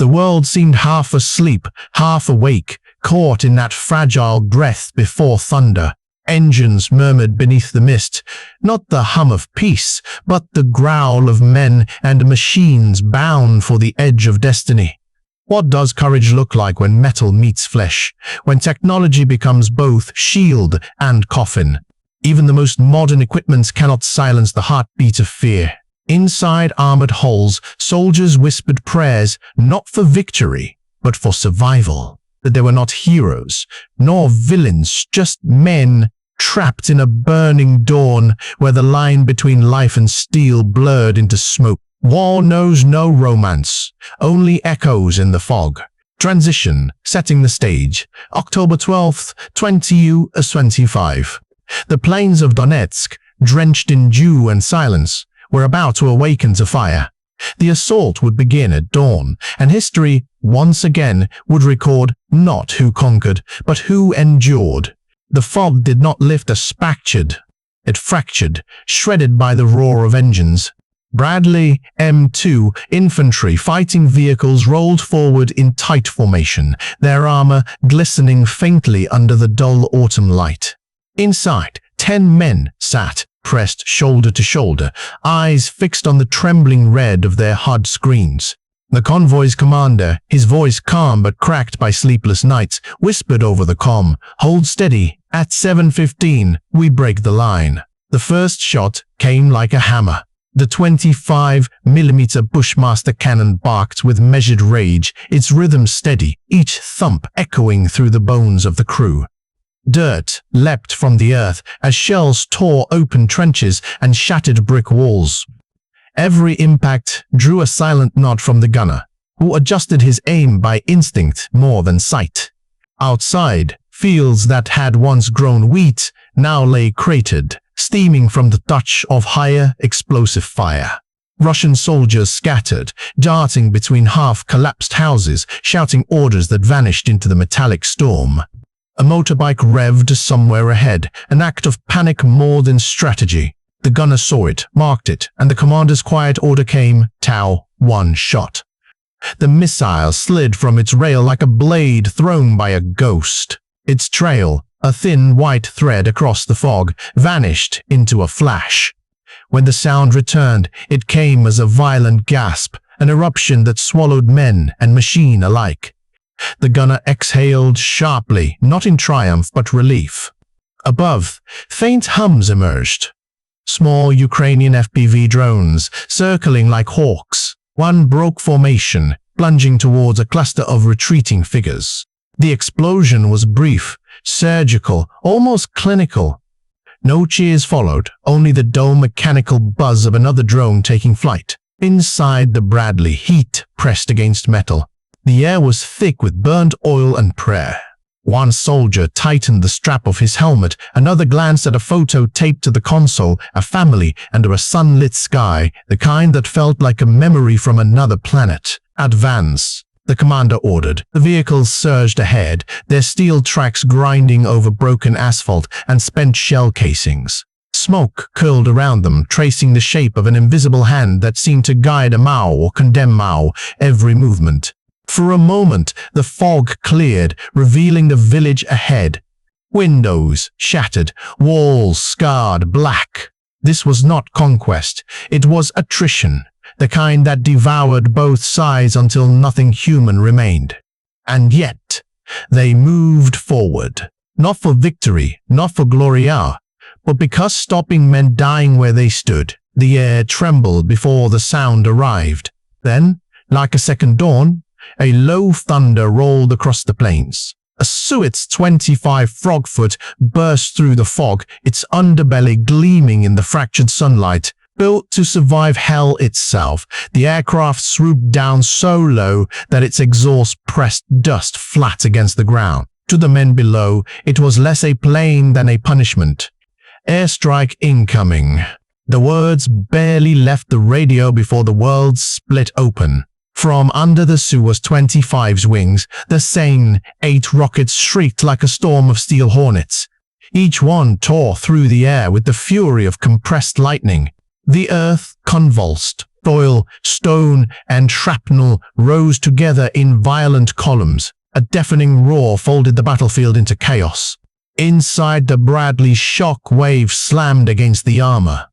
The world seemed half asleep, half awake, caught in that fragile breath before thunder. Engines murmured beneath the mist, not the hum of peace, but the growl of men and machines bound for the edge of destiny. What does courage look like when metal meets flesh, when technology becomes both shield and coffin? Even the most modern equipment cannot silence the heartbeat of fear. Inside armored hulls, soldiers whispered prayers, not for victory, but for survival. That they were not heroes, nor villains, just men trapped in a burning dawn where the line between life and steel blurred into smoke. War knows no romance, only echoes in the fog. Transition, setting the stage. October 12th, 2025. The plains of Donetsk, drenched in dew and silence, were about to awaken to fire. The assault would begin at dawn, and history, once again, would record not who conquered, but who endured. The fog did not lift as spattered. It fractured, shredded by the roar of engines. Bradley M2 infantry fighting vehicles rolled forward in tight formation, their armor glistening faintly under the dull autumn light. Inside, 10 men sat, pressed shoulder to shoulder, eyes fixed on the trembling red of their HUD screens. The convoy's commander, his voice calm but cracked by sleepless nights, whispered over the comm, "Hold steady. At 7:15, we break the line." The first shot came like a hammer. The 25mm Bushmaster cannon barked with measured rage, its rhythm steady, each thump echoing through the bones of the crew. Dirt leapt from the earth as shells tore open trenches and shattered brick walls. Every impact drew a silent nod from the gunner, who adjusted his aim by instinct more than sight. Outside, fields that had once grown wheat now lay cratered, steaming from the touch of higher explosive fire. Russian soldiers scattered, darting between half-collapsed houses, shouting orders that vanished into the metallic storm. A motorbike revved somewhere ahead, an act of panic more than strategy. The gunner saw it, marked it, and the commander's quiet order came, "Tau, 1 shot." The missile slid from its rail like a blade thrown by a ghost. Its trail, a thin white thread across the fog, vanished into a flash. When the sound returned, it came as a violent gasp, an eruption that swallowed men and machine alike. The gunner exhaled sharply, not in triumph but relief. Above, faint hums emerged. Small Ukrainian FPV drones, circling like hawks. One broke formation, plunging towards a cluster of retreating figures. The explosion was brief, surgical, almost clinical. No cheers followed, only the dull mechanical buzz of another drone taking flight. Inside the Bradley, heat pressed against metal. The air was thick with burnt oil and prayer. One soldier tightened the strap of his helmet, another glanced at a photo taped to the console, a family under a sunlit sky, the kind that felt like a memory from another planet. "Advance," the commander ordered. The vehicles surged ahead, their steel tracks grinding over broken asphalt and spent shell casings. Smoke curled around them, tracing the shape of an invisible hand that seemed to guide a Mao or condemn Mao every movement. For a moment, the fog cleared, revealing the village ahead. Windows shattered, walls scarred black. This was not conquest, it was attrition, the kind that devoured both sides until nothing human remained. And yet, they moved forward, not for victory, not for gloria, but because stopping meant dying where they stood. The air trembled before the sound arrived. Then, like a second dawn, a low thunder rolled across the plains. A Suez 25 Frogfoot burst through the fog, its underbelly gleaming in the fractured sunlight. Built to survive hell itself, the aircraft swooped down so low that its exhaust pressed dust flat against the ground. To the men below, it was less a plane than a punishment. "Airstrike incoming." The words barely left the radio before the world split open. From under the Suez 25's wings, the same 8 rockets shrieked like a storm of steel hornets. Each one tore through the air with the fury of compressed lightning. The earth convulsed, Soil, stone, and shrapnel rose together in violent columns. A deafening roar folded the battlefield into chaos. Inside the Bradley, shock waves slammed against the armor.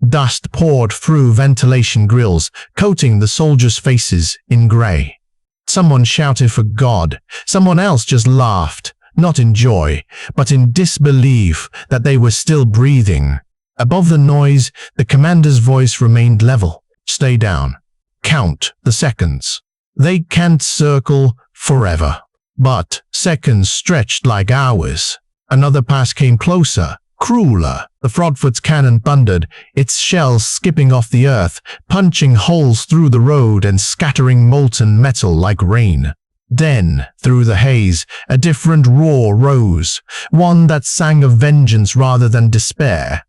Dust poured through ventilation grills, coating the soldiers' faces in gray. Someone shouted for God. Someone else just laughed, not in joy, but in disbelief that they were still breathing. Above the noise, the commander's voice remained level. Stay down. Count the seconds. They can't circle forever. But seconds stretched like hours. Another pass came closer, crueler. The Frogfoot's cannon thundered, its shells skipping off the earth, punching holes through the road and scattering molten metal like rain. Then, through the haze, a different roar rose, one that sang of vengeance rather than despair.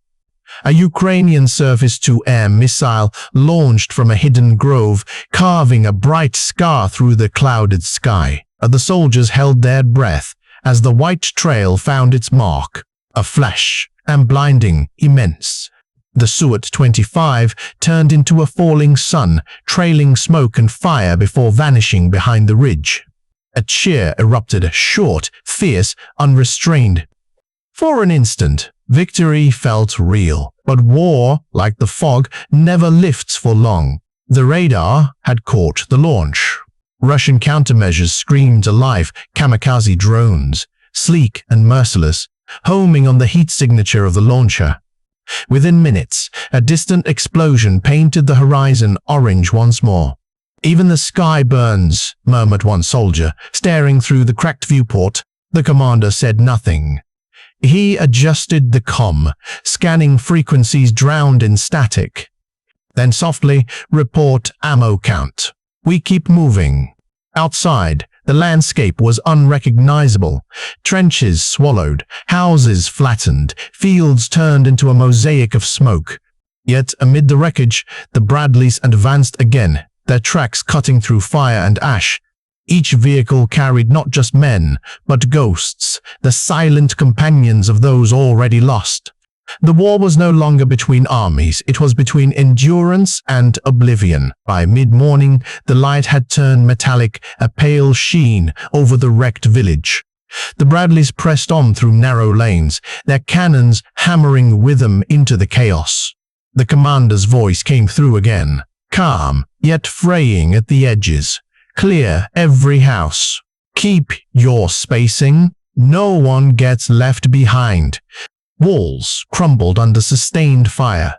A Ukrainian surface-to-air missile launched from a hidden grove, carving a bright scar through the clouded sky. The soldiers held their breath as the white trail found its mark, a flash and blinding, immense. The Su-25 turned into a falling sun, trailing smoke and fire before vanishing behind the ridge. A cheer erupted, short, fierce, unrestrained. For an instant, victory felt real, but war, like the fog, never lifts for long. The radar had caught the launch. Russian countermeasures screamed alive, kamikaze drones, sleek and merciless, homing on the heat signature of the launcher. Within minutes, a distant explosion painted the horizon orange once more. Even the sky burns, murmured one soldier, staring through the cracked viewport. The commander said nothing. He adjusted the comm, scanning frequencies drowned in static. Then softly, report ammo count. We keep moving. Outside, the landscape was unrecognizable. Trenches swallowed, houses flattened, fields turned into a mosaic of smoke. Yet amid the wreckage, the Bradleys advanced again, their tracks cutting through fire and ash. Each vehicle carried not just men, but ghosts, the silent companions of those already lost. The war was no longer between armies, it was between endurance and oblivion. By mid-morning, the light had turned metallic, a pale sheen over the wrecked village. The Bradleys pressed on through narrow lanes, their cannons hammering rhythm into the chaos. The commander's voice came through again, calm, yet fraying at the edges. Clear every house. Keep your spacing. No one gets left behind. Walls crumbled under sustained fire.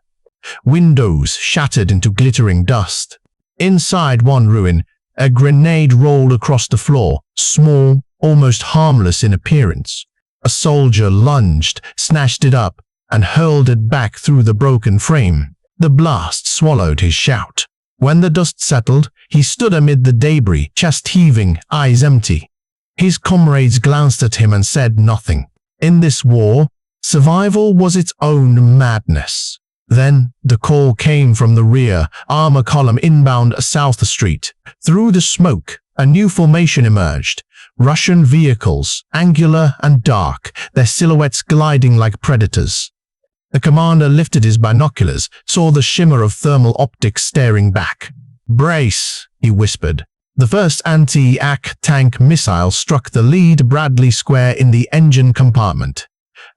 Windows shattered into glittering dust. Inside one ruin, a grenade rolled across the floor, small, almost harmless in appearance. A soldier lunged, snatched it up, and hurled it back through the broken frame. The blast swallowed his shout. When the dust settled, he stood amid the debris, chest heaving, eyes empty. His comrades glanced at him and said nothing. In this war, survival was its own madness. Then the call came from the rear, armor column inbound South Street. Through the smoke, a new formation emerged. Russian vehicles, angular and dark, their silhouettes gliding like predators. The commander lifted his binoculars, saw the shimmer of thermal optics staring back. "Brace," he whispered. The first anti-AK tank missile struck the lead Bradley square in the engine compartment.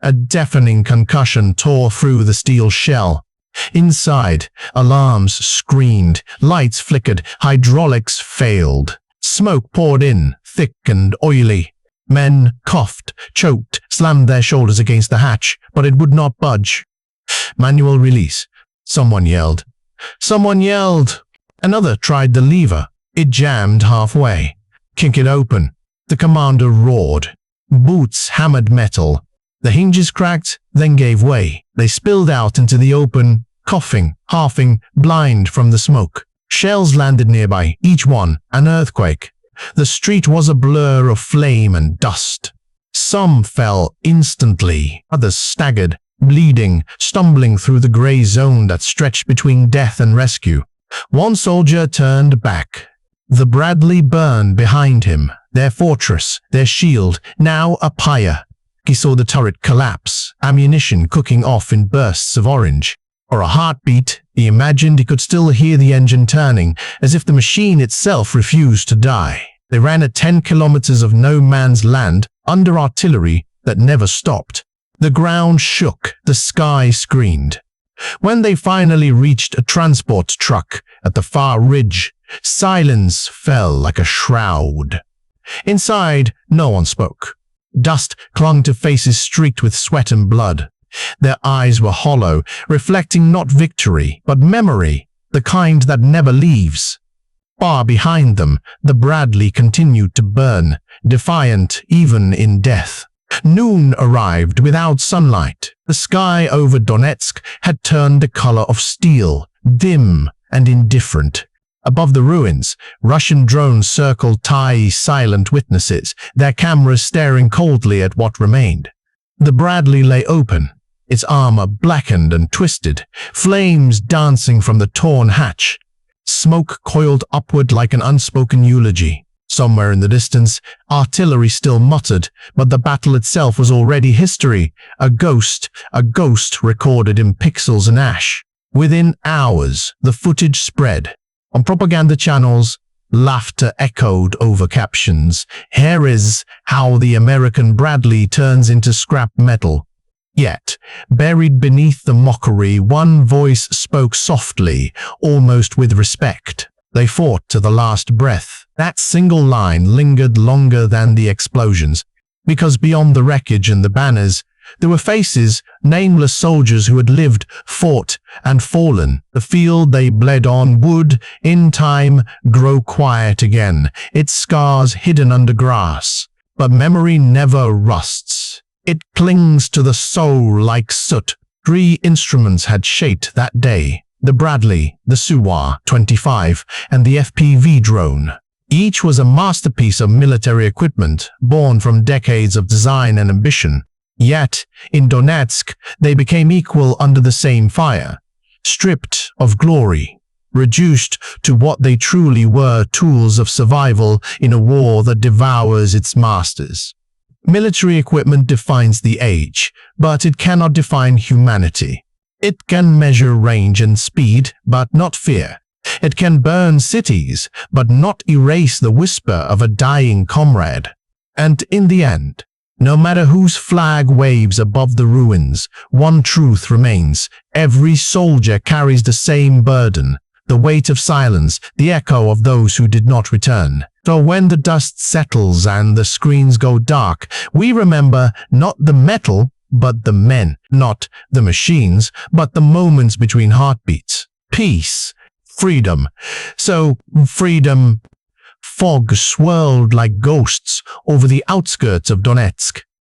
A deafening concussion tore through the steel shell. Inside, alarms screamed, lights flickered, hydraulics failed. Smoke poured in, thick and oily. Men coughed, choked, slammed their shoulders against the hatch, but it would not budge. Manual release. Someone yelled. Someone yelled. Another tried the lever. It jammed halfway. Kick it open. The commander roared. Boots hammered metal. The hinges cracked, then gave way. They spilled out into the open, coughing, halfing, blind from the smoke. Shells landed nearby, each one an earthquake. The street was a blur of flame and dust. Some fell instantly, others staggered, bleeding, stumbling through the gray zone that stretched between death and rescue. One soldier turned back. The Bradley burned behind him, their fortress, their shield, now a pyre. He saw the turret collapse, ammunition cooking off in bursts of orange. For a heartbeat, He imagined he could still hear the engine turning, as if the machine itself refused to die. They ran at 10 kilometers of no man's land, under artillery that never stopped. The ground shook, the sky screamed. When they finally reached a transport truck at the far ridge, silence fell like a shroud. Inside, no one spoke. Dust clung to faces streaked with sweat and blood. Their eyes were hollow, reflecting not victory, but memory, the kind that never leaves. Far behind them, the Bradley continued to burn, defiant even in death. Noon arrived without sunlight. The sky over Donetsk had turned the color of steel, dim and indifferent. Above the ruins, Russian drones circled high, silent witnesses, their cameras staring coldly at what remained. The Bradley lay open, its armor blackened and twisted, flames dancing from the torn hatch. Smoke coiled upward like an unspoken eulogy. Somewhere in the distance, artillery still muttered, but the battle itself was already history, a ghost recorded in pixels and ash. Within hours, the footage spread. On propaganda channels, laughter echoed over captions. "Here is how the American Bradley turns into scrap metal." Yet, buried beneath the mockery, one voice spoke softly, almost with respect. They fought to the last breath. That single line lingered longer than the explosions, because beyond the wreckage and the banners, there were faces, nameless soldiers who had lived, fought, and fallen. The field they bled on would, in time, grow quiet again, its scars hidden under grass. But memory never rusts. It clings to the soul like soot. 3 instruments had shaped that day: the Bradley, the Su-25, and the FPV drone. Each was a masterpiece of military equipment, born from decades of design and ambition. Yet, in Donetsk, they became equal under the same fire, stripped of glory, reduced to what they truly were: tools of survival in a war that devours its masters. Military equipment defines the age, but it cannot define humanity. It can measure range and speed, but not fear. It can burn cities, but not erase the whisper of a dying comrade. And in the end, no matter whose flag waves above the ruins, one truth remains: every soldier carries the same burden, the weight of silence, the echo of those who did not return. So when the dust settles and the screens go dark, we remember not the metal, but the men, not the machines, but the moments between heartbeats. Peace, freedom. So, freedom. Fog swirled like ghosts over the outskirts of Donetsk.